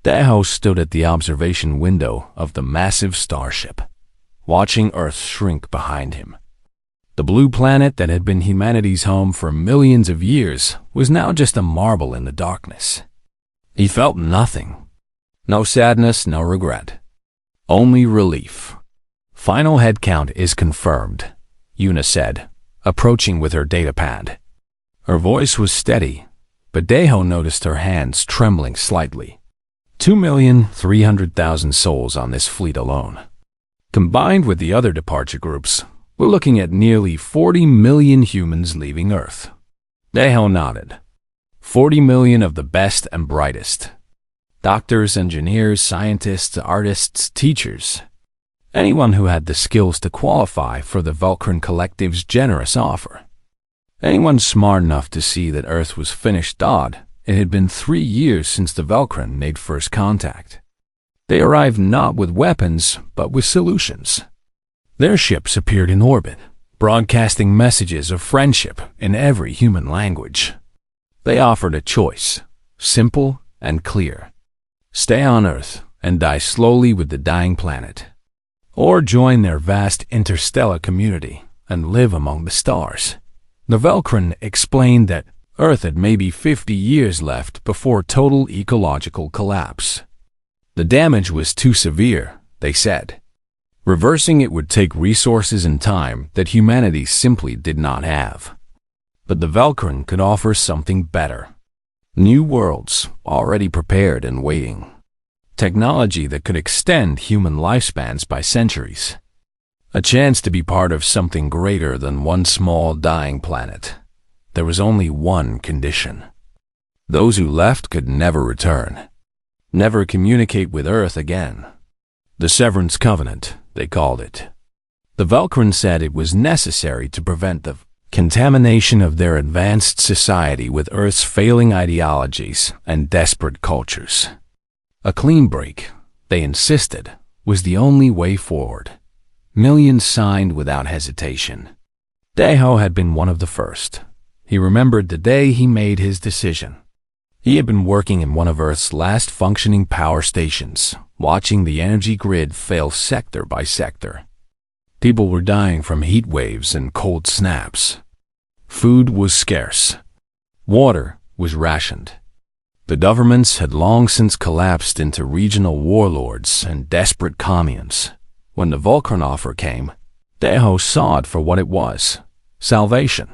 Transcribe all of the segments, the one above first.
Daho stood at the observation window of the massive starship, watching Earth shrink behind him. The blue planet that had been humanity's home for millions of years was now just a marble in the darkness. He felt nothing. No sadness, no regret. Only relief. Final head count is confirmed, Yuna said, approaching with her datapad. Her voice was steady, but Daho noticed her hands trembling slightly. 2,300,000 souls on this fleet alone. Combined with the other departure groups, we're looking at nearly 40 million humans leaving Earth. Daho nodded. 40 million of the best and brightest. Doctors, engineers, scientists, artists, teachers. Anyone who had the skills to qualify for the Vulcan Collective's generous offer. Anyone smart enough to see that Earth was finished odd. It had been 3 years since the Vulcan made first contact. They arrived not with weapons, but with solutions. Their ships appeared in orbit, broadcasting messages of friendship in every human language. They offered a choice, simple and clear. Stay on Earth and die slowly with the dying planet, or join their vast interstellar community and live among the stars. The Vulcan explained that Earth had maybe 50 years left before total ecological collapse. The damage was too severe, they said. Reversing it would take resources and time that humanity simply did not have. But the Vulcan could offer something better. New worlds, already prepared and waiting. Technology that could extend human lifespans by centuries. A chance to be part of something greater than one small dying planet. There was only one condition. Those who left could never return. Never communicate with Earth again. The Severance Covenant, they called it. The Vulcan said it was necessary to prevent the contamination of their advanced society with Earth's failing ideologies and desperate cultures. A clean break, they insisted, was the only way forward. Millions signed without hesitation. Daho had been one of the first. He remembered the day he made his decision. He had been working in one of Earth's last functioning power stations, watching the energy grid fail sector by sector. People were dying from heat waves and cold snaps. Food was scarce. Water was rationed. The governments had long since collapsed into regional warlords and desperate communes. When the Vulcan offer came, Daho saw it for what it was: salvation.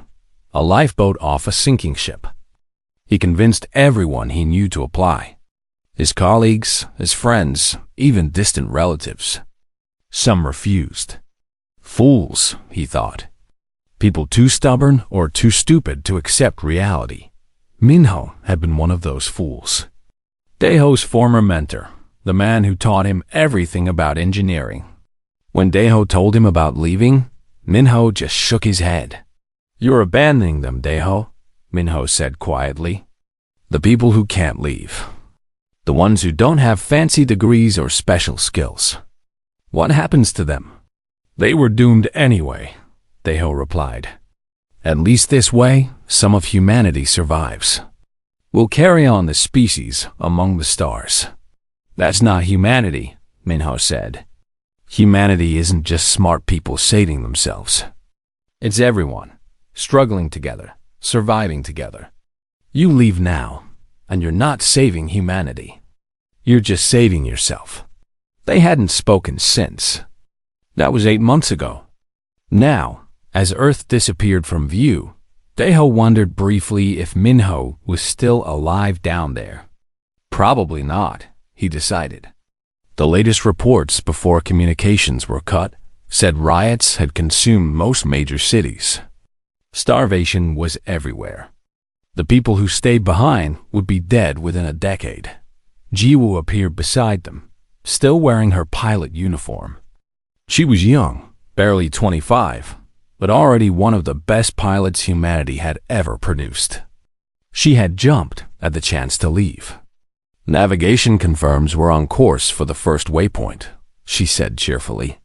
A lifeboat off a sinking ship. He convinced everyone he knew to apply. His colleagues, his friends, even distant relatives. Some refused. Fools, he thought. People too stubborn or too stupid to accept reality. Minho had been one of those fools. Daho's former mentor, the man who taught him everything about engineering. When Daho told him about leaving, Minho just shook his head. "You're abandoning them, Daho," Minho said quietly. "The people who can't leave. The ones who don't have fancy degrees or special skills. What happens to them?" "They were doomed anyway," Daho replied. "At least this way, some of humanity survives. We'll carry on the species among the stars." "That's not humanity," Minho said. "Humanity isn't just smart people saving themselves. It's everyone. Struggling together, surviving together. You leave now, and you're not saving humanity. You're just saving yourself." They hadn't spoken since. That was 8 months ago. Now, as Earth disappeared from view, Daho wondered briefly if Minho was still alive down there. Probably not, he decided. The latest reports before communications were cut said riots had consumed most major cities. Starvation was everywhere. The people who stayed behind would be dead within a decade. Jiwoo appeared beside them, still wearing her pilot uniform. She was young, barely 25, but already one of the best pilots humanity had ever produced. She had jumped at the chance to leave. "Navigation confirms we're on course for the first waypoint," she said cheerfully.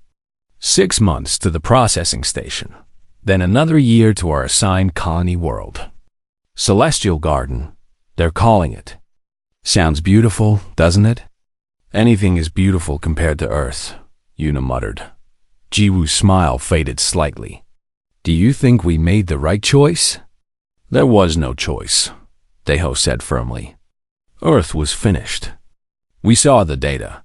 6 months to the processing station. Then another year to our assigned colony world. Celestial Garden, they're calling it. Sounds beautiful, doesn't it? Anything is beautiful compared to Earth, Yuna muttered. Jiwoo's smile faded slightly. Do you think we made the right choice? There was no choice, Daeho said firmly. Earth was finished. We saw the data.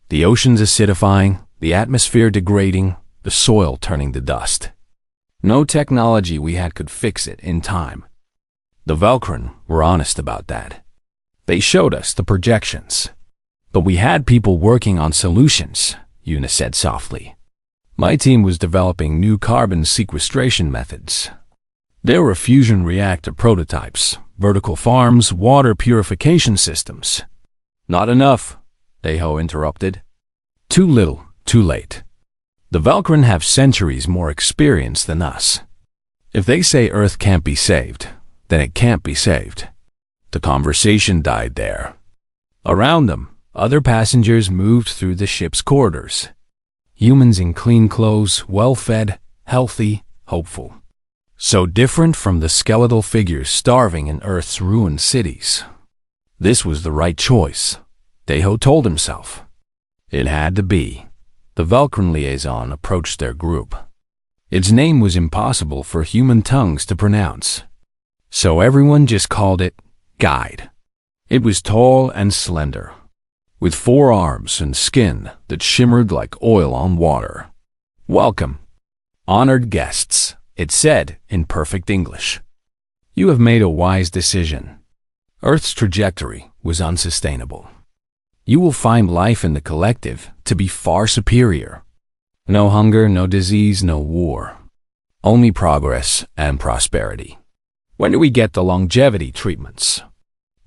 The oceans acidifying, the atmosphere degrading, the soil turning to dust. No technology we had could fix it in time. The Velkrin were honest about that. They showed us the projections. But we had people working on solutions, Yuna said softly. My team was developing new carbon sequestration methods. There were fusion reactor prototypes, vertical farms, water purification systems. Not enough, Daeho interrupted. Too little, too late. The Velkrin have centuries more experience than us. If they say Earth can't be saved, then it can't be saved. The conversation died there. Around them, other passengers moved through the ship's corridors. Humans in clean clothes, well-fed, healthy, hopeful. So different from the skeletal figures starving in Earth's ruined cities. This was the right choice, Daeho told himself. It had to be. The Velkrin liaison approached their group. Its name was impossible for human tongues to pronounce, so everyone just called it Guide. It was tall and slender, with 4 arms and skin that shimmered like oil on water. Welcome, honored guests, it said in perfect English. You have made a wise decision. Earth's trajectory was unsustainable. You will find life in the collective to be far superior. No hunger, no disease, no war. Only progress and prosperity. When do we get the longevity treatments?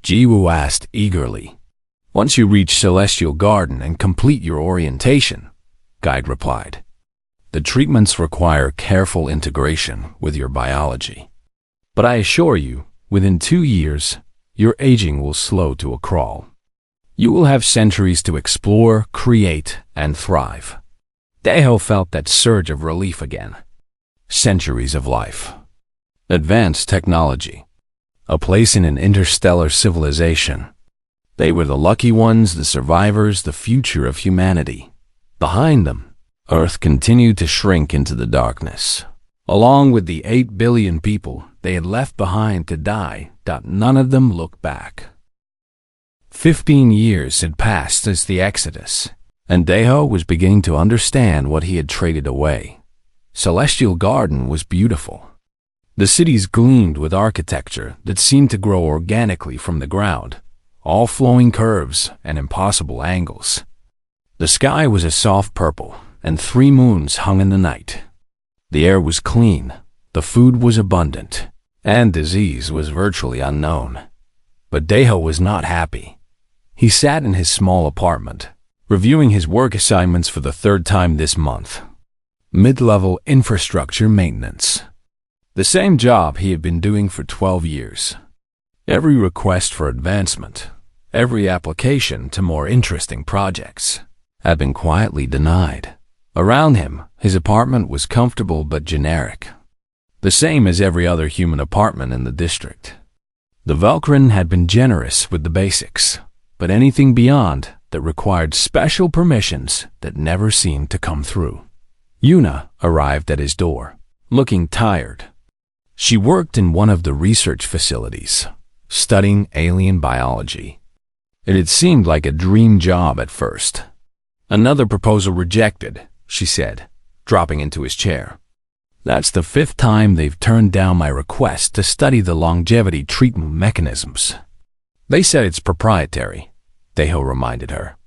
Jiwoo asked eagerly. Once you reach Celestial Garden and complete your orientation, Guide replied. The treatments require careful integration with your biology. But I assure you, within 2 years, your aging will slow to a crawl. You will have centuries to explore, create, and thrive. Daeho felt that surge of relief again. Centuries of life. Advanced technology. A place in an interstellar civilization. They were the lucky ones, the survivors, the future of humanity. Behind them, Earth continued to shrink into the darkness. Along with the 8 billion people they had left behind to die, none of them looked back. 15 years had passed since the Exodus, and Daeho was beginning to understand what he had traded away. Celestial Garden was beautiful. The cities gleamed with architecture that seemed to grow organically from the ground, all flowing curves and impossible angles. The sky was a soft purple, and 3 moons hung in the night. The air was clean, the food was abundant, and disease was virtually unknown. But Daeho was not happy. He sat in his small apartment, reviewing his work assignments for the 3rd time this month. Mid-level infrastructure maintenance. The same job he had been doing for 12 years. Every request for advancement, every application to more interesting projects, had been quietly denied. Around him, his apartment was comfortable but generic. The same as every other human apartment in the district. The Velkrin had been generous with the basics, but anything beyond that required special permissions that never seemed to come through. Yuna arrived at his door, looking tired. She worked in one of the research facilities, studying alien biology. It had seemed like a dream job at first. Another proposal rejected, she said, dropping into his chair. That's the 5th time they've turned down my request to study the longevity treatment mechanisms. They said it's proprietary, Daeho reminded her.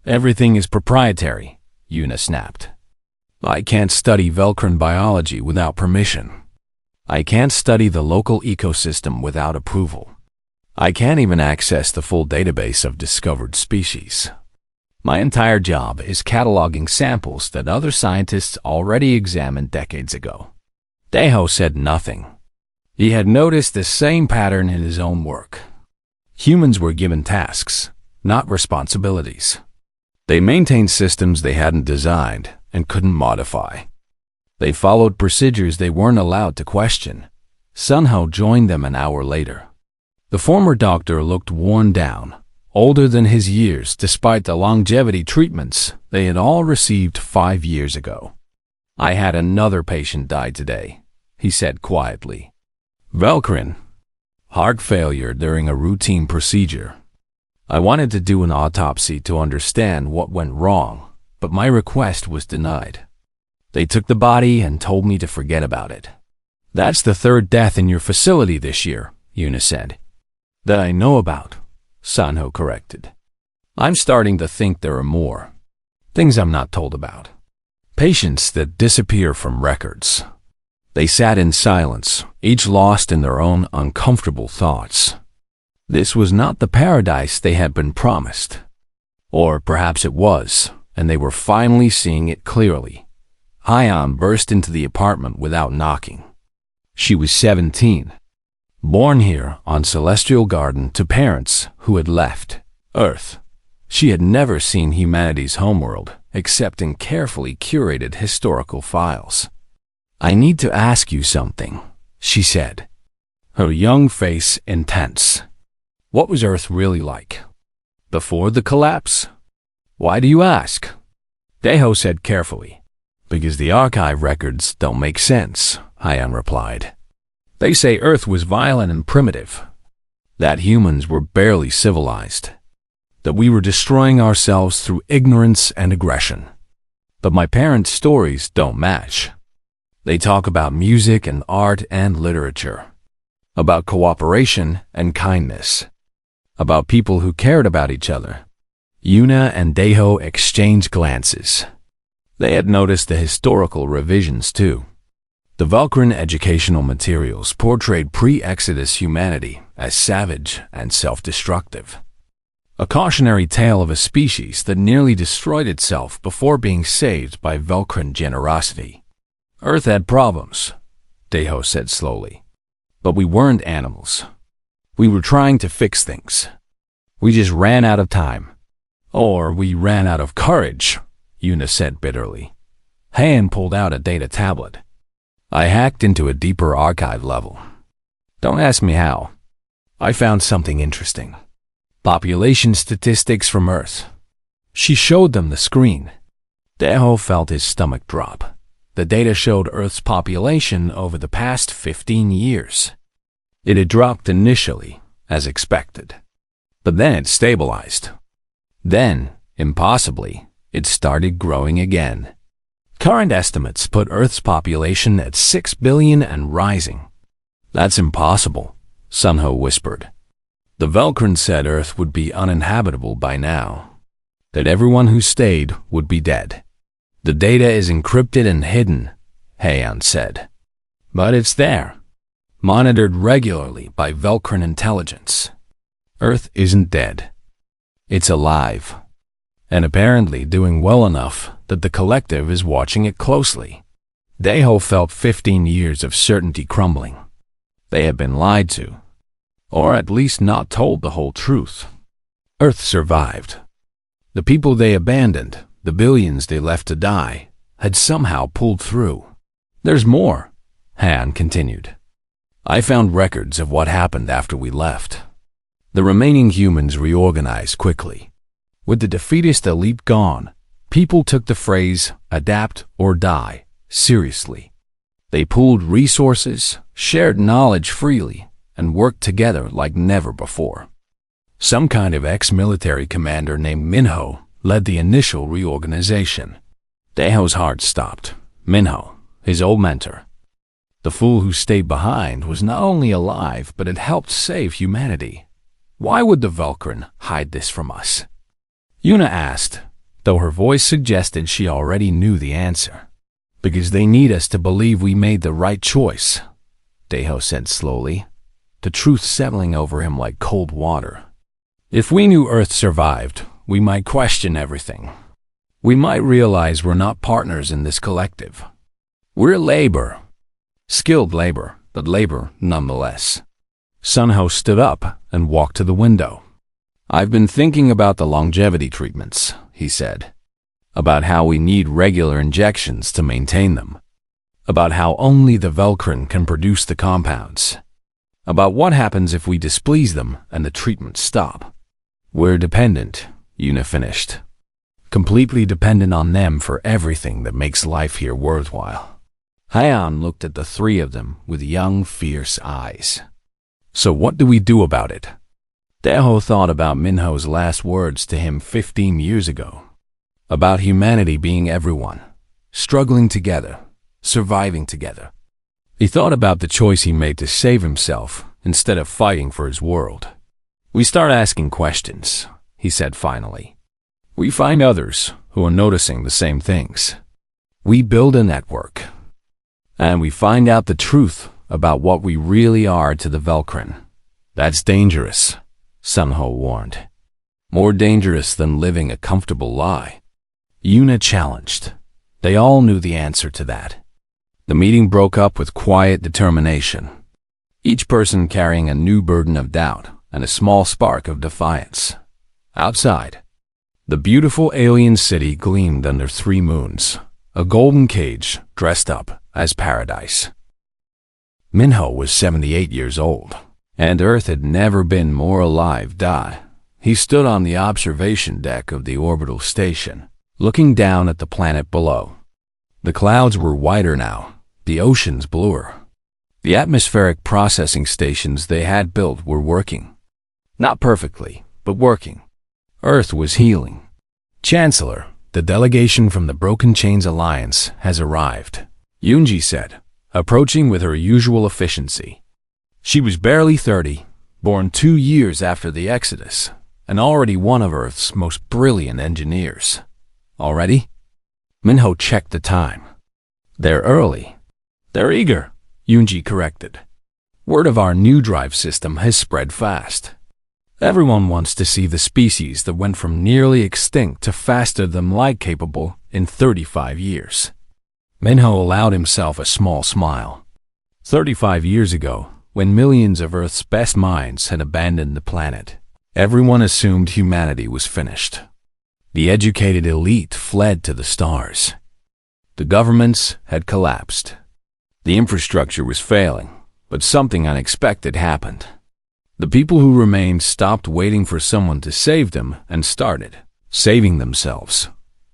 Everything is proprietary, Yuna snapped. I can't study Velkrin biology without permission. I can't study the local ecosystem without approval. I can't even access the full database of discovered species. My entire job is cataloging samples that other scientists already examined decades ago. Daeho said nothing. He had noticed the same pattern in his own work. Humans were given tasks, not responsibilities. They maintained systems they hadn't designed and couldn't modify. They followed procedures they weren't allowed to question. Sunho joined them an hour later. The former doctor looked worn down, older than his years despite the longevity treatments they had all received 5 years ago. "I had another patient die today," he said quietly. "Velkrin. Heart failure during a routine procedure. I wanted to do an autopsy to understand what went wrong, but my request was denied. They took the body and told me to forget about it." "That's the third death in your facility this year," Yuna said. "That I know about," Sanho corrected. "I'm starting to think there are more. Things I'm not told about. Patients that disappear from records." They sat in silence, each lost in their own uncomfortable thoughts. This was not the paradise they had been promised. Or perhaps it was, and they were finally seeing it clearly. Hyan burst into the apartment without knocking. She was 17, born here on Celestial Garden to parents who had left Earth. She had never seen humanity's homeworld except in carefully curated historical files. "I need to ask you something," she said, her young face intense. "What was Earth really like? Before the collapse?" "Why do you ask?" Deho said carefully. "Because the archive records don't make sense," Hyan replied. "They say Earth was violent and primitive, that humans were barely civilized, that we were destroying ourselves through ignorance and aggression. But my parents' stories don't match. They talk about music and art and literature, about cooperation and kindness, about people who cared about each other." Yuna and Deho exchanged glances. They had noticed the historical revisions too. The Velkrin educational materials portrayed pre-Exodus humanity as savage and self-destructive. A cautionary tale of a species that nearly destroyed itself before being saved by Velkrin generosity. "Earth had problems," Deho said slowly. "But we weren't animals. We were trying to fix things. We just ran out of time. Or we ran out of courage," Yuna said bitterly. Han pulled out a data tablet. "I hacked into a deeper archive level. Don't ask me how. I found something interesting. Population statistics from Earth." She showed them the screen. Deho felt his stomach drop. The data showed Earth's population over the past 15 years. It had dropped initially, as expected. But then it stabilized. Then, impossibly, it started growing again. Current estimates put Earth's population at 6 billion and rising. "That's impossible," Sunho whispered. "The Velkrin said Earth would be uninhabitable by now, that everyone who stayed would be dead. The data is encrypted and hidden," Heian said. "But it's there, monitored regularly by Velkrin intelligence. Earth isn't dead. It's alive, and apparently doing well enough that the collective is watching it closely." Deho felt 15 years of certainty crumbling. They had been lied to, or at least not told the whole truth. Earth survived. The people they abandoned, the billions they left to die, had somehow pulled through. "There's more," Han continued. "I found records of what happened after we left. The remaining humans reorganized quickly. With the defeatist elite gone, people took the phrase, 'adapt or die,' seriously. They pooled resources, shared knowledge freely, and worked together like never before. Some kind of ex-military commander named Minho led the initial reorganization." Deho's heart stopped. Minho, his old mentor. The fool who stayed behind was not only alive, but had helped save humanity. Why would the Velkrin hide this from us? Yuna asked, though her voice suggested she already knew the answer. "Because they need us to believe we made the right choice," Deho said slowly, the truth settling over him like cold water. "If we knew Earth survived, we might question everything. We might realize we're not partners in this collective. We're labor. Skilled labor, but labor nonetheless." Sunho stood up and walked to the window. "I've been thinking about the longevity treatments," he said. "About how we need regular injections to maintain them. About how only the Velkrin can produce the compounds. About what happens if we displease them and the treatments stop. We're dependent, Yuna finished. Completely dependent on them for everything that makes life here worthwhile. Hyeon looked at the three of them with young, fierce eyes. So what do we do about it? Daeho thought about Minho's last words to him 15 years ago. About humanity being everyone, struggling together, surviving together. He thought about the choice he made to save himself instead of fighting for his world. We start asking questions, he said finally. We find others who are noticing the same things. We build a network. And we find out the truth about what we really are to the Velkrin. That's dangerous, Sunho warned. More dangerous than living a comfortable lie. Yuna challenged. They all knew the answer to that. The meeting broke up with quiet determination, each person carrying a new burden of doubt and a small spark of defiance. Outside, the beautiful alien city gleamed under 3 moons, a golden cage dressed up as paradise. Minho was 78 years old, and Earth had never been more alive. He stood on the observation deck of the orbital station, looking down at the planet below. The clouds were whiter now, the oceans bluer. The atmospheric processing stations they had built were working. Not perfectly, but working. Earth was healing. Chancellor, the delegation from the Broken Chains Alliance has arrived, Yoonji said, approaching with her usual efficiency. She was barely 30, born 2 years after the Exodus, and already one of Earth's most brilliant engineers. Already? Minho checked the time. They're early. They're eager, Yoonji corrected. Word of our new drive system has spread fast. Everyone wants to see the species that went from nearly extinct to faster than light capable in 35 years. Minho allowed himself a small smile. 35 years ago, when millions of Earth's best minds had abandoned the planet, everyone assumed humanity was finished. The educated elite fled to the stars. The governments had collapsed. The infrastructure was failing, but something unexpected happened. The people who remained stopped waiting for someone to save them and started saving themselves.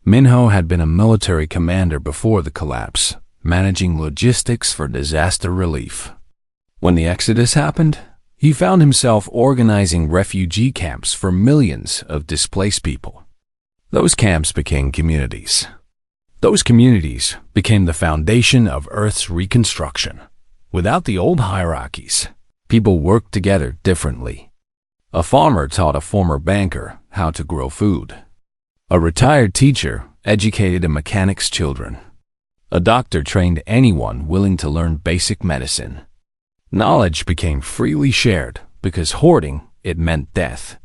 Minho had been a military commander before the collapse, managing logistics for disaster relief. When the Exodus happened, he found himself organizing refugee camps for millions of displaced people. Those camps became communities. Those communities became the foundation of Earth's reconstruction. Without the old hierarchies, people worked together differently. A farmer taught a former banker how to grow food. A retired teacher educated a mechanic's children. A doctor trained anyone willing to learn basic medicine. Knowledge became freely shared because hoarding, it meant death.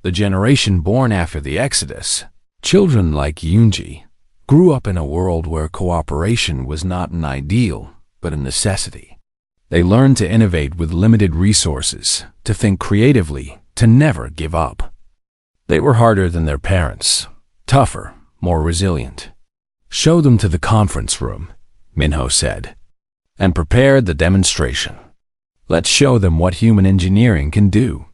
The generation born after the Exodus, children like Yoonji, grew up in a world where cooperation was not an ideal, but a necessity. They learned to innovate with limited resources, to think creatively, to never give up. They were harder than their parents, tougher, more resilient. Show them to the conference room, Minho said, and prepared the demonstration. Let's show them what human engineering can do.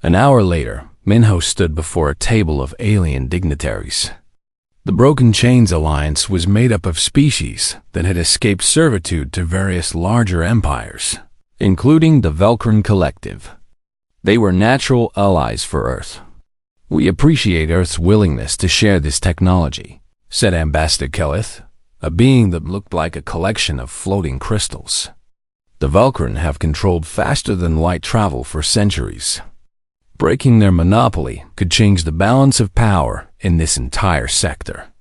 An hour later, Minho stood before a table of alien dignitaries. The Broken Chains Alliance was made up of species that had escaped servitude to various larger empires, including the Velkrin Collective. They were natural allies for Earth. We appreciate Earth's willingness to share this technology, said Ambassador Kellith, a being that looked like a collection of floating crystals. The Velkrin have controlled faster than light travel for centuries. Breaking their monopoly could change the balance of power in this entire sector.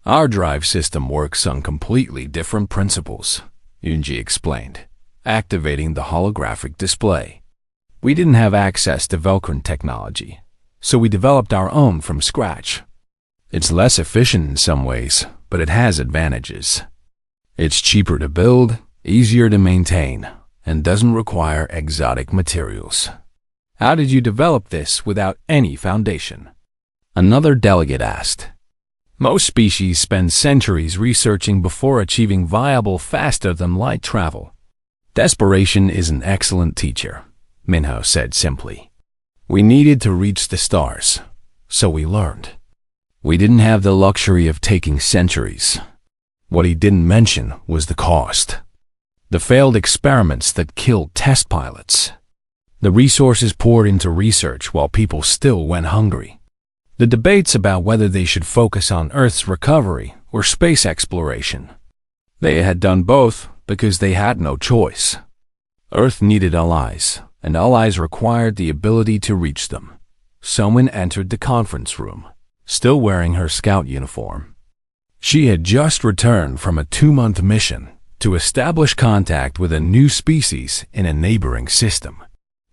Our drive system works on completely different principles, Yoonji explained, activating the holographic display. We didn't have access to Velkrin technology, so we developed our own from scratch. It's less efficient in some ways, but it has advantages. It's cheaper to build, easier to maintain, and doesn't require exotic materials. How did you develop this without any foundation? Another delegate asked. Most species spend centuries researching before achieving viable faster-than-light travel. Desperation is an excellent teacher, Minho said simply. We needed to reach the stars, so we learned. We didn't have the luxury of taking centuries. What he didn't mention was the cost. The failed experiments that killed test pilots. The resources poured into research while people still went hungry. The debates about whether they should focus on Earth's recovery or space exploration. They had done both because they had no choice. Earth needed allies, and allies required the ability to reach them. Someone entered the conference room, still wearing her scout uniform. She had just returned from a 2-month mission to establish contact with a new species in a neighboring system.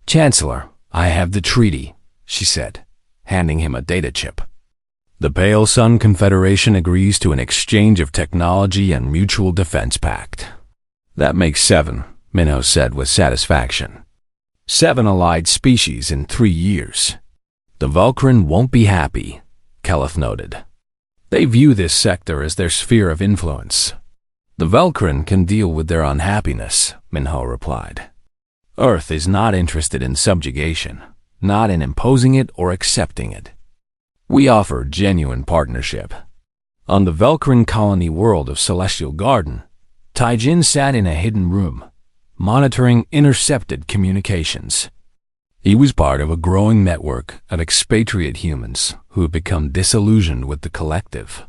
"Chancellor, I have the treaty," she said, handing him a data chip. "The Pale Sun Confederation agrees to an exchange of technology and mutual defense pact." "That makes 7, Minho said with satisfaction. 7 allied species in 3 years. The Vulcaran won't be happy, Keleth noted. They view this sector as their sphere of influence. The Vulcaran can deal with their unhappiness, Minho replied. Earth is not interested in subjugation, not in imposing it or accepting it. We offer genuine partnership. On the Vulcaran colony world of Celestial Garden, Taijin sat in a hidden room, monitoring intercepted communications. He was part of a growing network of expatriate humans who had become disillusioned with the collective.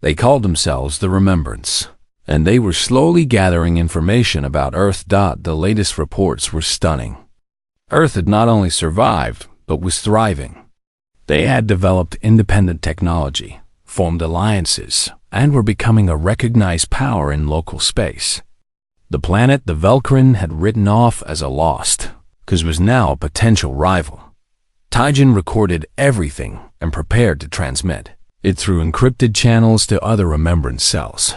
They called themselves the Remembrance, and they were slowly gathering information about Earth. The latest reports were stunning. Earth had not only survived, but was thriving. They had developed independent technology, formed alliances, and were becoming a recognized power in local space. The planet the Vulcaran had written off as a lost, because was now a potential rival. Taijin recorded everything and prepared to transmit it through encrypted channels to other remembrance cells.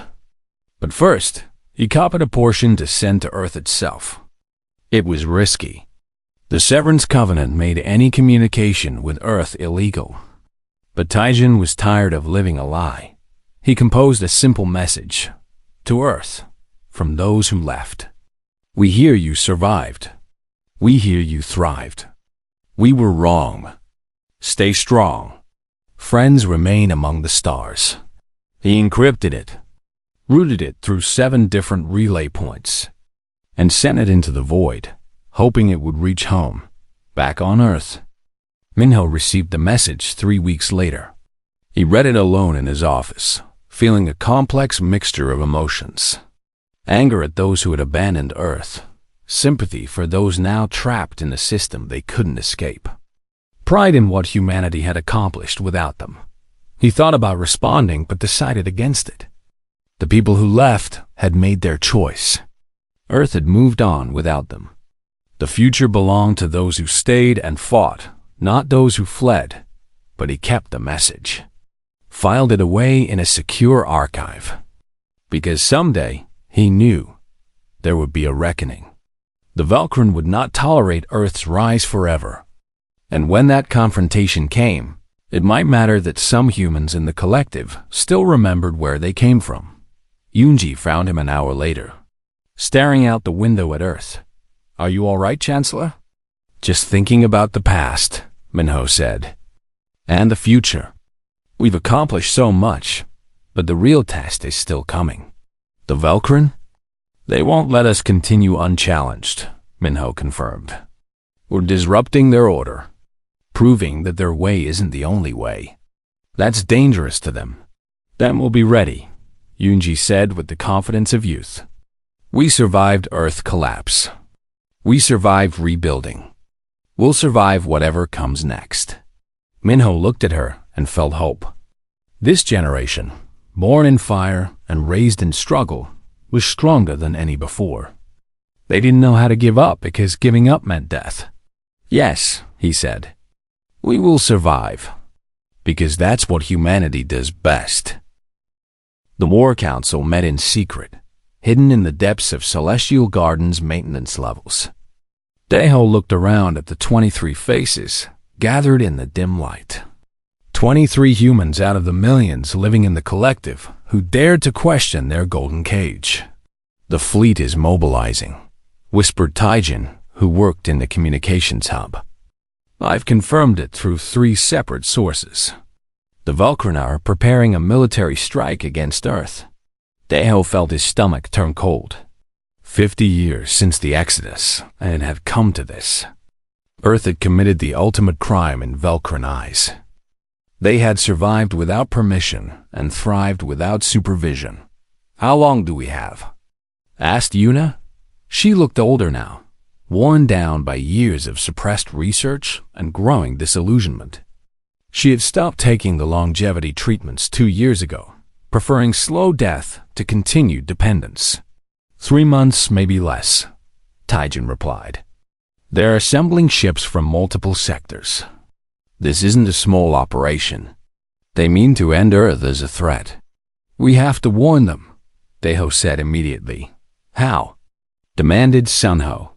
But first, he copied a portion to send to Earth itself. It was risky. The Severance Covenant made any communication with Earth illegal. But Taijin was tired of living a lie. He composed a simple message to Earth from those who left. We hear you survived. We hear you thrived. We were wrong. Stay strong. Friends remain among the stars. He encrypted it, routed it through 7 different relay points, and sent it into the void, hoping it would reach home, back on Earth. Minho received the message 3 weeks later. He read it alone in his office, feeling a complex mixture of emotions. Anger at those who had abandoned Earth, sympathy for those now trapped in a system they couldn't escape, pride in what humanity had accomplished without them. He thought about responding but decided against it. The people who left had made their choice. Earth had moved on without them. The future belonged to those who stayed and fought, not those who fled. But he kept the message, filed it away in a secure archive. Because someday, he knew, there would be a reckoning. The Vulcaran would not tolerate Earth's rise forever. And when that confrontation came, it might matter that some humans in the collective still remembered where they came from. Yunji found him an hour later, staring out the window at Earth. Are you all right, Chancellor? Just thinking about the past, Minho said. And the future. We've accomplished so much, but the real test is still coming. The Vulcaran? They won't let us continue unchallenged, Minho confirmed. We're disrupting their order, proving that their way isn't the only way. That's dangerous to them. Then we'll be ready, Yunji said with the confidence of youth. We survived Earth collapse. We survived rebuilding. We'll survive whatever comes next. Minho looked at her and felt hope. This generation, born in fire and raised in struggle, was stronger than any before. They didn't know how to give up because giving up meant death. Yes, he said, we will survive, because that's what humanity does best. The War Council met in secret, hidden in the depths of Celestial Garden's maintenance levels. Daeho looked around at the 23 faces gathered in the dim light. 23 humans out of the millions living in the collective who dared to question their golden cage. The fleet is mobilizing, whispered Taijin, who worked in the communications hub. I've confirmed it through 3 separate sources. The Vulcan are preparing a military strike against Earth. Deho felt his stomach turn cold. 50 years since the Exodus, and it had come to this. Earth had committed the ultimate crime in Vulcan eyes. They had survived without permission and thrived without supervision. "How long do we have?" asked Una. She looked older now, worn down by years of suppressed research and growing disillusionment. She had stopped taking the longevity treatments 2 years ago, preferring slow death to continued dependence. 3 months, maybe less, Taijin replied. They're assembling ships from multiple sectors. This isn't a small operation. They mean to end Earth as a threat. We have to warn them, Deho said immediately. How? Demanded Sunho.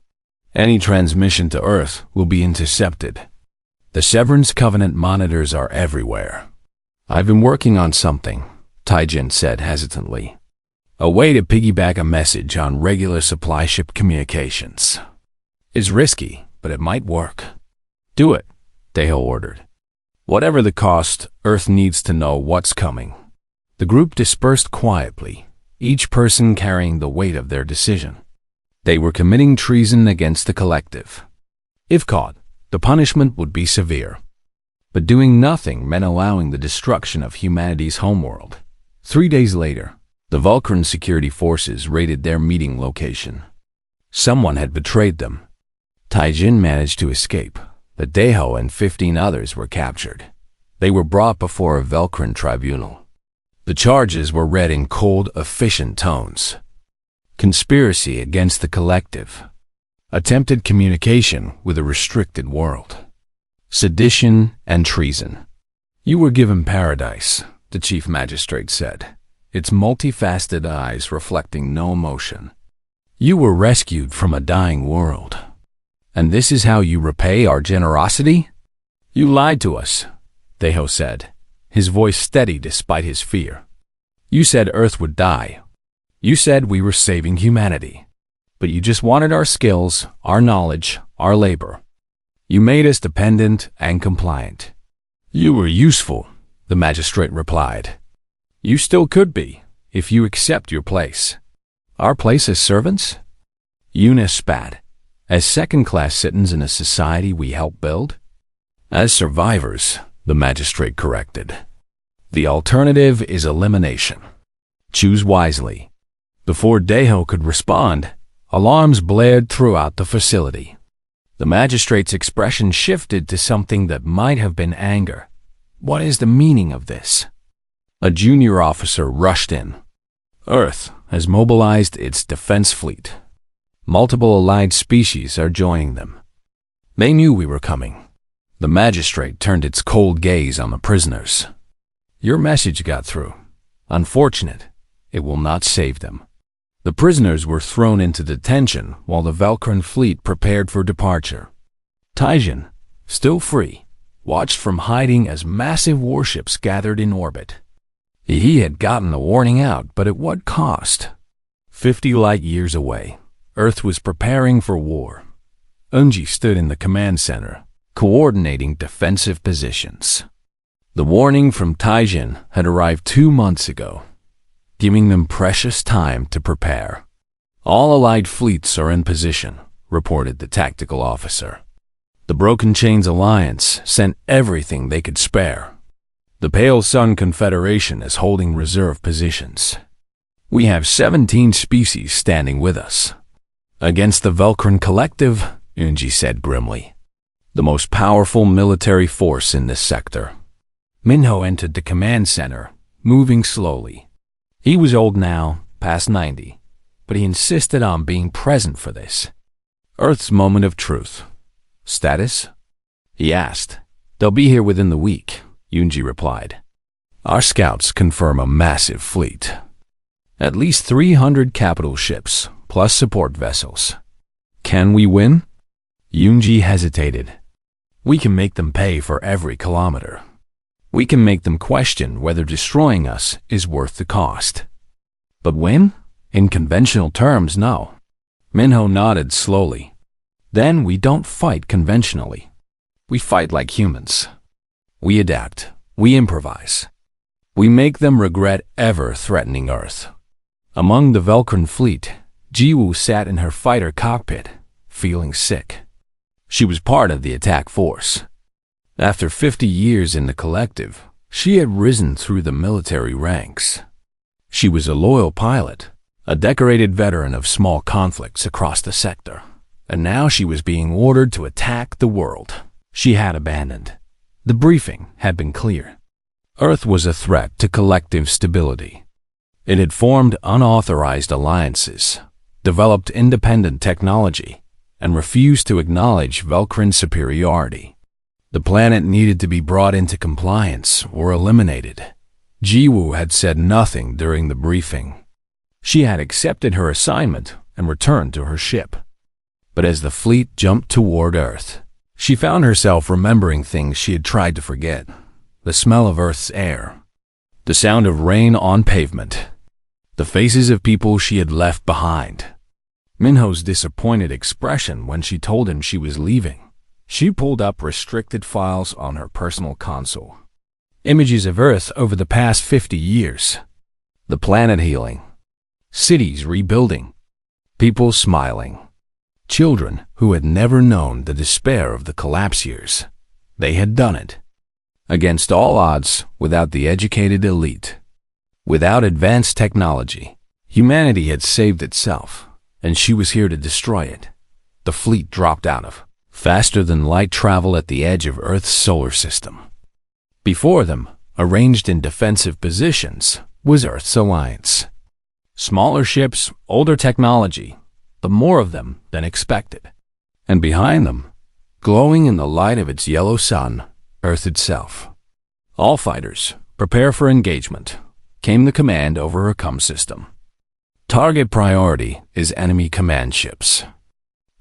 Any transmission to Earth will be intercepted. The Severance Covenant monitors are everywhere. I've been working on something, Taijin said hesitantly. A way to piggyback a message on regular supply ship communications. It's risky, but it might work. Do it, Deho ordered. Whatever the cost, Earth needs to know what's coming. The group dispersed quietly, each person carrying the weight of their decision. They were committing treason against the collective. If caught, the punishment would be severe. But doing nothing meant allowing the destruction of humanity's homeworld. 3 days later, the Vulcan security forces raided their meeting location. Someone had betrayed them. Taijin managed to escape, but Deho and 15 others were captured. They were brought before a Vulcan tribunal. The charges were read in cold, efficient tones. Conspiracy against the collective. Attempted communication with a restricted world. Sedition and treason. You were given paradise, the chief magistrate said, its multifaceted eyes reflecting no emotion. You were rescued from a dying world. And this is how you repay our generosity? You lied to us, Deho said, his voice steady despite his fear. You said Earth would die. You said we were saving humanity. But you just wanted our skills, our knowledge, our labor. You made us dependent and compliant. You were useful, the magistrate replied. You still could be, if you accept your place. Our place as servants? Una spat. As second-class citizens in a society we help build? As survivors, the magistrate corrected. The alternative is elimination. Choose wisely. Before Deho could respond, alarms blared throughout the facility. The magistrate's expression shifted to something that might have been anger. What is the meaning of this? A junior officer rushed in. Earth has mobilized its defense fleet. Multiple allied species are joining them. They knew we were coming. The magistrate turned its cold gaze on the prisoners. Your message got through. Unfortunate, it will not save them. The prisoners were thrown into detention while the Vulcan fleet prepared for departure. Taijin, still free, watched from hiding as massive warships gathered in orbit. He had gotten a warning out, but at what cost? 50 light-years away, Earth was preparing for war. Unji stood in the command center, coordinating defensive positions. The warning from Taijin had arrived 2 months ago, giving them precious time to prepare. All allied fleets are in position, reported the tactical officer. The Broken Chains Alliance sent everything they could spare. The Pale Sun Confederation is holding reserve positions. We have 17 species standing with us. Against the Vulcan Collective, Unji said grimly. The most powerful military force in this sector. Minho entered the command center, moving slowly. He was old now, past 90, but he insisted on being present for this. Earth's moment of truth. Status? He asked. They'll be here within the week, Unji replied. Our scouts confirm a massive fleet. At least 300 capital ships, plus support vessels. Can we win? Unji hesitated. We can make them pay for every kilometer. We can make them question whether destroying us is worth the cost. But win? In conventional terms, no. Minho nodded slowly. Then we don't fight conventionally. We fight like humans. We adapt. We improvise. We make them regret ever threatening Earth. Among the Velcran fleet, Jiwoo sat in her fighter cockpit, feeling sick. She was part of the attack force. After 50 years in the collective, she had risen through the military ranks. She was a loyal pilot, a decorated veteran of small conflicts across the sector, and now she was being ordered to attack the world she had abandoned. The briefing had been clear. Earth was a threat to collective stability. It had formed unauthorized alliances, developed independent technology, and refused to acknowledge Velcran superiority. The planet needed to be brought into compliance or eliminated. Jiwoo had said nothing during the briefing. She had accepted her assignment and returned to her ship. But as the fleet jumped toward Earth, she found herself remembering things she had tried to forget. The smell of Earth's air, the sound of rain on pavement, the faces of people she had left behind. Minho's disappointed expression when she told him she was leaving. She pulled up restricted files on her personal console. Images of Earth over the past 50 years. The planet healing. Cities rebuilding. People smiling. Children who had never known the despair of the collapse years. They had done it. Against all odds, without the educated elite. Without advanced technology, humanity had saved itself, and she was here to destroy it. The fleet dropped out of faster than light travel at the edge of Earth's solar system. Before them, arranged in defensive positions, was Earth's alliance. Smaller ships, older technology, but more of them than expected. And behind them, glowing in the light of its yellow sun, Earth itself. All fighters, prepare for engagement, came the command over her comm system. Target priority is enemy command ships.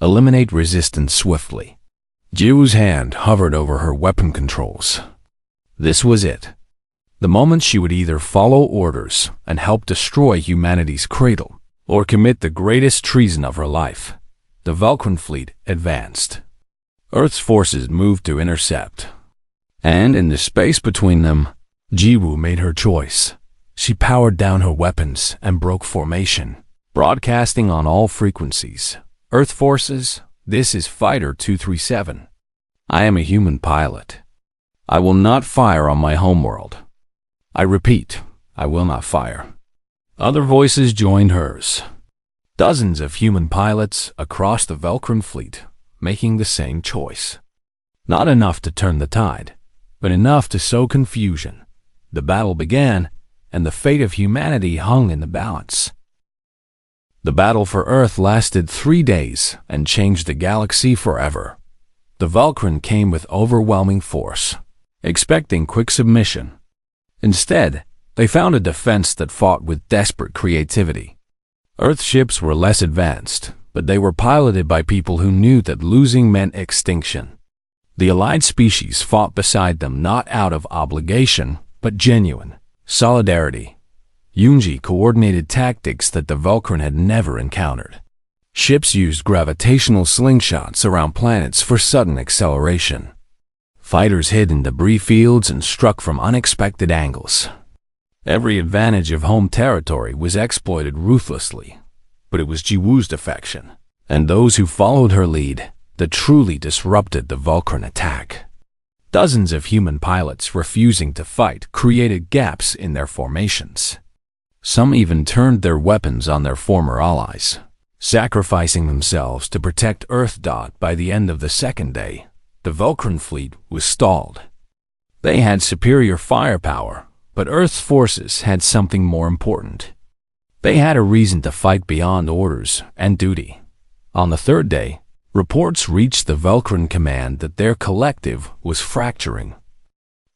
Eliminate resistance swiftly. Jiwoo's hand hovered over her weapon controls. This was it. The moment she would either follow orders and help destroy humanity's cradle, or commit the greatest treason of her life. The Velcran fleet advanced. Earth's forces moved to intercept. And in the space between them, Jiwoo made her choice. She powered down her weapons and broke formation, broadcasting on all frequencies. Earth forces, this is Fighter 237. I am a human pilot. I will not fire on my homeworld. I repeat, I will not fire. Other voices joined hers. Dozens of human pilots across the Velcran fleet making the same choice. Not enough to turn the tide, but enough to sow confusion. The battle began, and the fate of humanity hung in the balance. The battle for Earth lasted 3 days and changed the galaxy forever. The Velcran came with overwhelming force, expecting quick submission. Instead, they found a defense that fought with desperate creativity. Earth ships were less advanced, but they were piloted by people who knew that losing meant extinction. The allied species fought beside them not out of obligation, but genuine solidarity. Yoonji coordinated tactics that the Velcran had never encountered. Ships used gravitational slingshots around planets for sudden acceleration. Fighters hid in debris fields and struck from unexpected angles. Every advantage of home territory was exploited ruthlessly, but it was Jiwoo's defection, and those who followed her lead, that truly disrupted the Velcran attack. Dozens of human pilots refusing to fight created gaps in their formations. Some even turned their weapons on their former allies, sacrificing themselves to protect Earth. By the end of the second day, the Velcran fleet was stalled. They had superior firepower, but Earth's forces had something more important. They had a reason to fight beyond orders and duty. On the third day, reports reached the Velcran command that their collective was fracturing.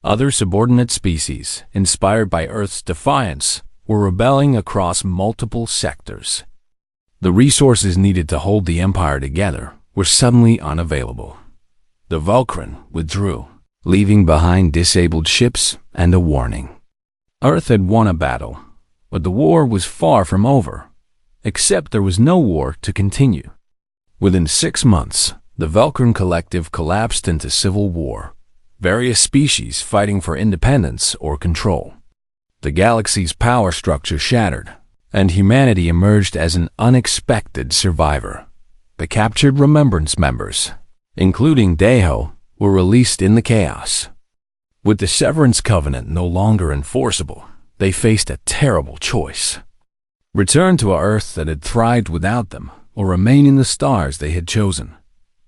Other subordinate species, inspired by Earth's defiance, were rebelling across multiple sectors. The resources needed to hold the empire together were suddenly unavailable. The Velcran withdrew, leaving behind disabled ships and a warning. Earth had won a battle, but the war was far from over, except there was no war to continue. Within 6 months, The Velkern collective collapsed into civil war, various species fighting for independence or control. The galaxy's power structure shattered, and humanity emerged as an unexpected survivor. The captured Remembrance members, including Deho, were released in the chaos. With the Severance Covenant no longer enforceable, they faced a terrible choice. Return to a Earth that had thrived without them, or remain in the stars they had chosen.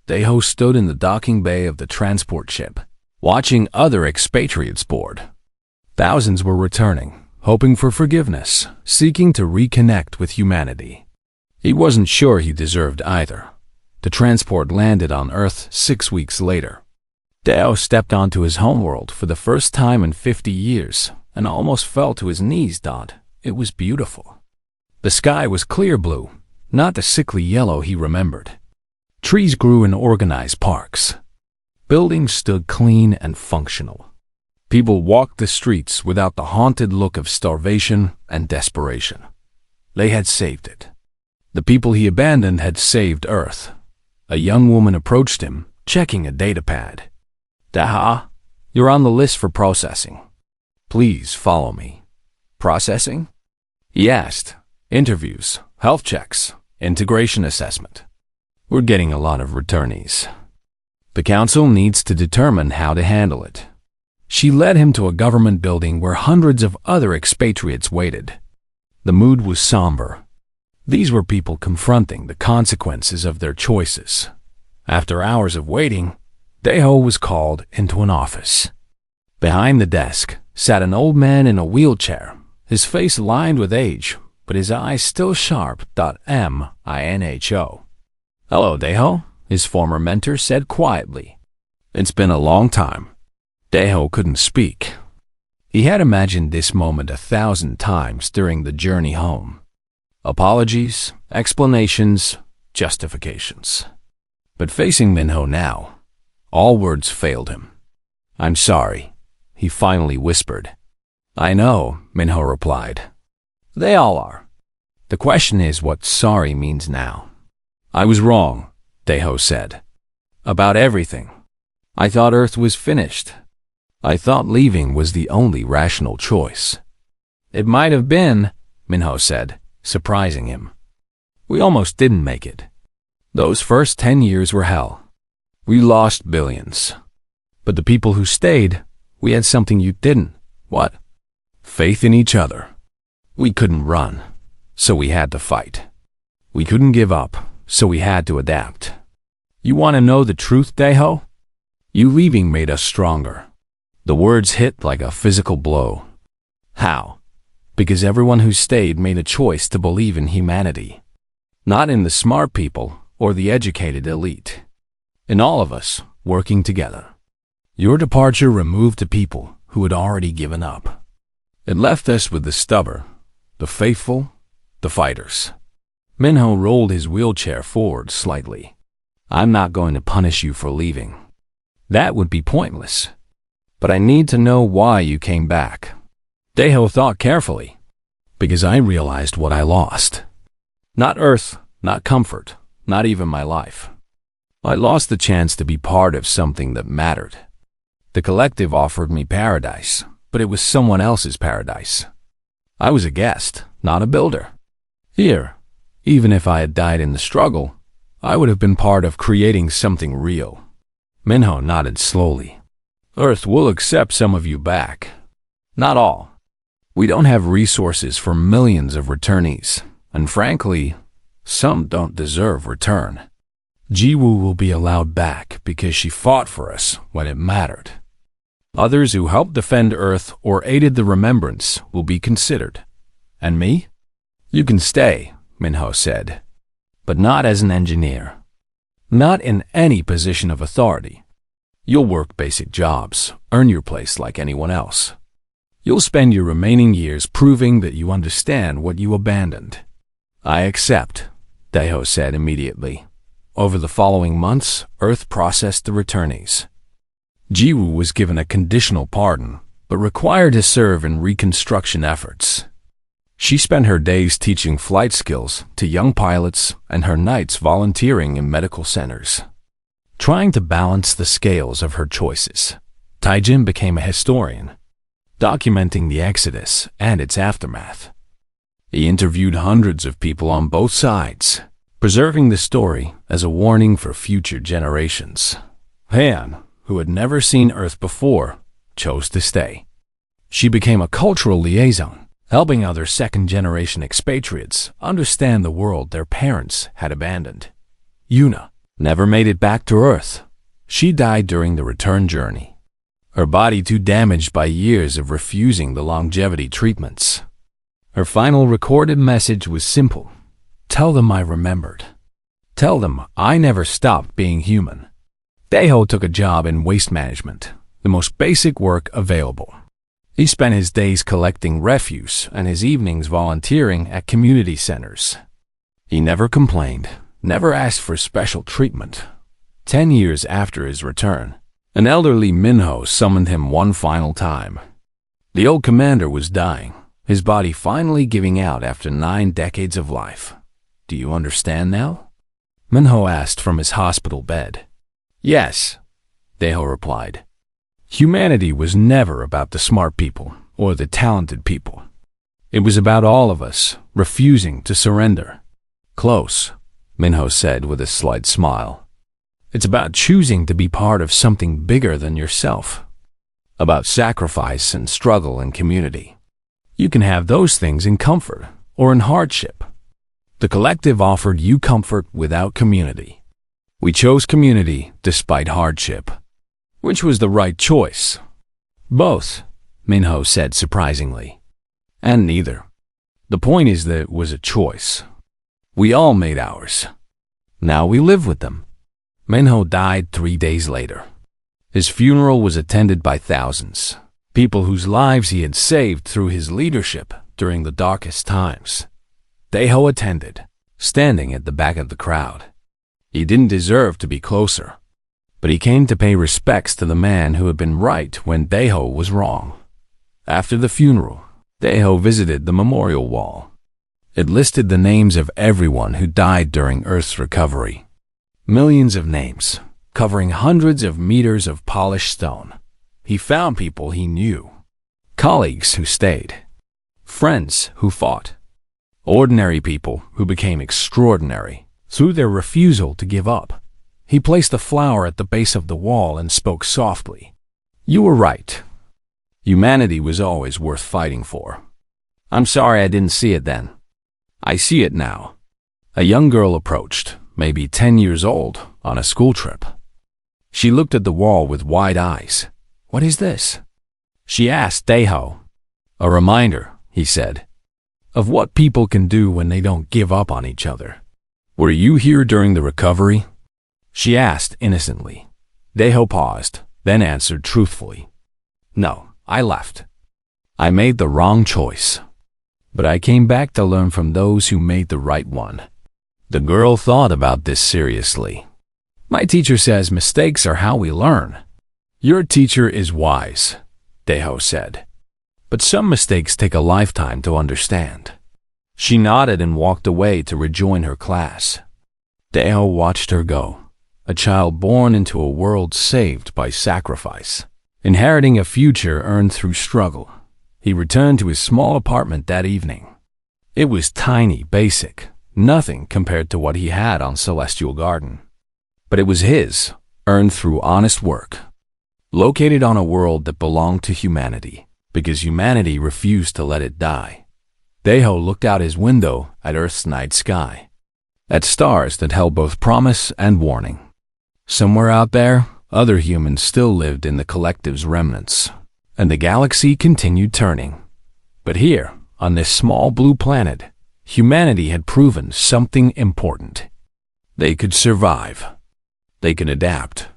Deho stood in the docking bay of the transport ship, watching other expatriates board. Thousands were returning, hoping for forgiveness, seeking to reconnect with humanity. He wasn't sure he deserved either. The transport landed on Earth 6 weeks later. Deho stepped onto his homeworld for the first time in 50 years and almost fell to his knees. It was beautiful. The sky was clear blue, not the sickly yellow he remembered. Trees grew in organized parks. Buildings stood clean and functional. People walked the streets without the haunted look of starvation and desperation. They had saved it. The people he abandoned had saved Earth. A young woman approached him, checking a datapad. Daha, you're on the list for processing. Please follow me. Processing? He asked. Interviews, health checks, integration assessment. We're getting a lot of returnees. The council needs to determine how to handle it. She led him to a government building where hundreds of other expatriates waited. The mood was somber. These were people confronting the consequences of their choices. After hours of waiting, Deho was called into an office. Behind the desk sat an old man in a wheelchair, his face lined with age, but his eyes still sharp. Minho. Hello, Deho, his former mentor said quietly. It's been a long time. Deho couldn't speak. He had imagined this moment 1,000 times during the journey home. Apologies, explanations, justifications. But facing Minho now, all words failed him. I'm sorry, he finally whispered. I know, Minho replied. They all are. The question is what sorry means now. I was wrong, Deho said. About everything. I thought Earth was finished. I thought leaving was the only rational choice. It might have been, Minho said, surprising him. We almost didn't make it. Those first 10 years were hell. We lost billions. But the people who stayed, we had something you didn't. What? Faith in each other. We couldn't run, so we had to fight. We couldn't give up, so we had to adapt. You want to know the truth, Deho? You leaving made us stronger. The words hit like a physical blow. How? Because everyone who stayed made a choice to believe in humanity. Not in the smart people or the educated elite. In all of us, working together. Your departure removed the people who had already given up. It left us with the stubborn, the faithful, the fighters. Minho rolled his wheelchair forward slightly. I'm not going to punish you for leaving. That would be pointless. But I need to know why you came back. Deho thought carefully. Because I realized what I lost. Not Earth, not comfort, not even my life. I lost the chance to be part of something that mattered. The collective offered me paradise, but it was someone else's paradise. I was a guest, not a builder. Here, even if I had died in the struggle, I would have been part of creating something real. Minho nodded slowly. Earth will accept some of you back. Not all. We don't have resources for millions of returnees, and frankly, some don't deserve return. Jiwoo will be allowed back because she fought for us when it mattered. Others who helped defend Earth or aided the remembrance will be considered. And me? You can stay, Minho said, but not as an engineer. Not in any position of authority. You'll work basic jobs, earn your place like anyone else. You'll spend your remaining years proving that you understand what you abandoned. I accept, Deho said immediately. Over the following months, Earth processed the returnees. Jiwoo was given a conditional pardon, but required to serve in reconstruction efforts. She spent her days teaching flight skills to young pilots and her nights volunteering in medical centers. Trying to balance the scales of her choices, Taijin became a historian, documenting the Exodus and its aftermath. He interviewed hundreds of people on both sides, preserving the story as a warning for future generations. Han, who had never seen Earth before, chose to stay. She became a cultural liaison, helping other second-generation expatriates understand the world their parents had abandoned. Yuna never made it back to Earth. She died during the return journey, her body too damaged by years of refusing the longevity treatments. Her final recorded message was simple. Tell them I remembered. Tell them I never stopped being human. Daeho took a job in waste management, the most basic work available. He spent his days collecting refuse and his evenings volunteering at community centers. He never complained, never asked for special treatment. 10 years after his return, an elderly Minho summoned him one final time. The old commander was dying, his body finally giving out after 9 decades of life. Do you understand now? Minho asked from his hospital bed. Yes, Daeho replied. Humanity was never about the smart people or the talented people. It was about all of us refusing to surrender. Close, Minho said with a slight smile. It's about choosing to be part of something bigger than yourself. About sacrifice and struggle and community. You can have those things in comfort or in hardship. The collective offered you comfort without community. We chose community despite hardship. Which was the right choice? Both, Minho said surprisingly. And neither. The point is that it was a choice. We all made ours. Now we live with them. Minho died 3 days later. His funeral was attended by thousands, people whose lives he had saved through his leadership during the darkest times. Daeho attended, standing at the back of the crowd. He didn't deserve to be closer, but he came to pay respects to the man who had been right when Daeho was wrong. After the funeral, Daeho visited the memorial wall. It listed the names of everyone who died during Earth's recovery. Millions of names, covering hundreds of meters of polished stone. He found people he knew, colleagues who stayed, friends who fought, ordinary people who became extraordinary through their refusal to give up. He placed a flower at the base of the wall and spoke softly. You were right. Humanity was always worth fighting for. I'm sorry I didn't see it then. I see it now. A young girl approached, maybe 10 years old, on a school trip. She looked at the wall with wide eyes. What is this? She asked Daeho. A reminder, he said, of what people can do when they don't give up on each other. Were you here during the recovery? She asked innocently. Daeho paused, then answered truthfully. No, I left. I made the wrong choice. But I came back to learn from those who made the right one. The girl thought about this seriously. My teacher says mistakes are how we learn. Your teacher is wise, Daeho said. But some mistakes take a lifetime to understand. She nodded and walked away to rejoin her class. Daeho watched her go, a child born into a world saved by sacrifice, inheriting a future earned through struggle. He returned to his small apartment that evening. It was tiny, basic, nothing compared to what he had on Celestial Garden. But it was his, earned through honest work, located on a world that belonged to humanity, because humanity refused to let it die. Daeho looked out his window at Earth's night sky, at stars that held both promise and warning. Somewhere out there, other humans still lived in the collective's remnants, and the galaxy continued turning. But here, on this small blue planet, humanity had proven something important. They could survive. They could adapt.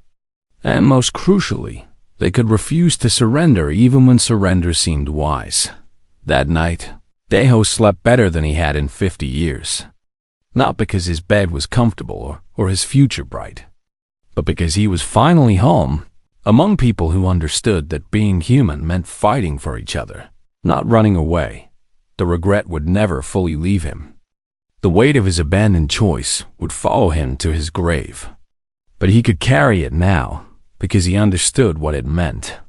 And most crucially, they could refuse to surrender even when surrender seemed wise. That night, Daeho slept better than he had in 50 years. Not because his bed was comfortable or his future bright, but because he was finally home, among people who understood that being human meant fighting for each other, not running away. The regret would never fully leave him. The weight of his abandoned choice would follow him to his grave. But he could carry it now because he understood what it meant.